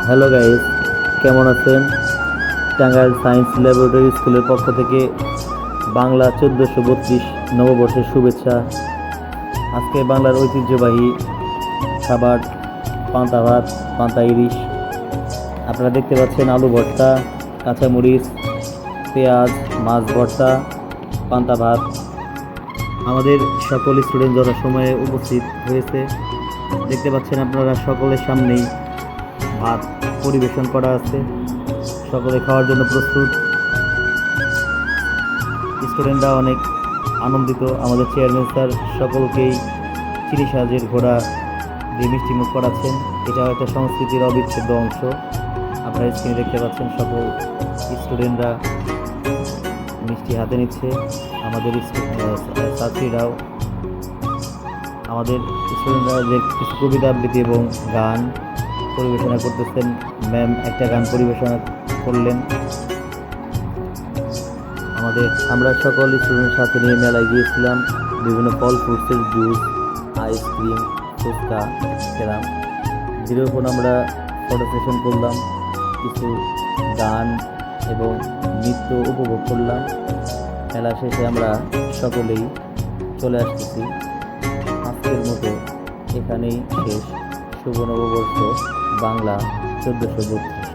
Hello guys, কেমন আছেন? Tangail science laboratory স্কুলের পক্ষ থেকে বাংলা 1432 নববর্ষের শুভেচ্ছা। আজকে বাংলার ঐতিহ্যবাহী খাবার পান্তা ভাত, পান্তা ইলিশ। আপনারা দেখতে পাচ্ছেন আলু ভর্তা, কাঁচামরিচ, পেঁয়াজ, মাছ ভর্তা, পান্তা ভাত। আমাদের সকল স্টুডেন্ট যথাসময়ে উপস্থিত হয়েছে। দেখতে পাচ্ছেন আপনারা সকলের সামনেই ভাত পরিবেশন করা আছে। সকলে খাওয়ার জন্য প্রস্তুত। স্টুডেন্টরা অনেক আনন্দিত। আমাদের চেয়ারম্যান স্যার সকলকেই চিনি সাহায্যের ঘোড়া দিয়ে মিষ্টিমুখ করাচ্ছেন। এটা একটা সংস্কৃতির অবিচ্ছেদ্য অংশ। আপনারা স্ক্রিনে দেখতে পাচ্ছেন সকল স্টুডেন্টরা মিষ্টি হাতে নিচ্ছে। আমাদের ছাত্রীরাও, আমাদের স্টুডেন্টরা যে কিছু কবিতা আবৃত্তি এবং গান পরিবেশনা করতেছেন। ম্যাম একটা গান পরিবেশনা করলেন। আমরা সকল স্টুডেন্টের সাথে নিয়ে মেলায় গিয়েছিলাম। বিভিন্ন ফল ফ্রুটসের জুস, আইসক্রিম, ফুচকা খেলাম। দীর্ঘক্ষণ আমরা ফটো সেশন করলাম, কিছু গান এবং নৃত্য উপভোগ করলাম। মেলা শেষে আমরা সকলেই চলে আসতেছি। আজকের মতো এখানেই শেষ। শুভ নববর্ষ বাংলা 1432।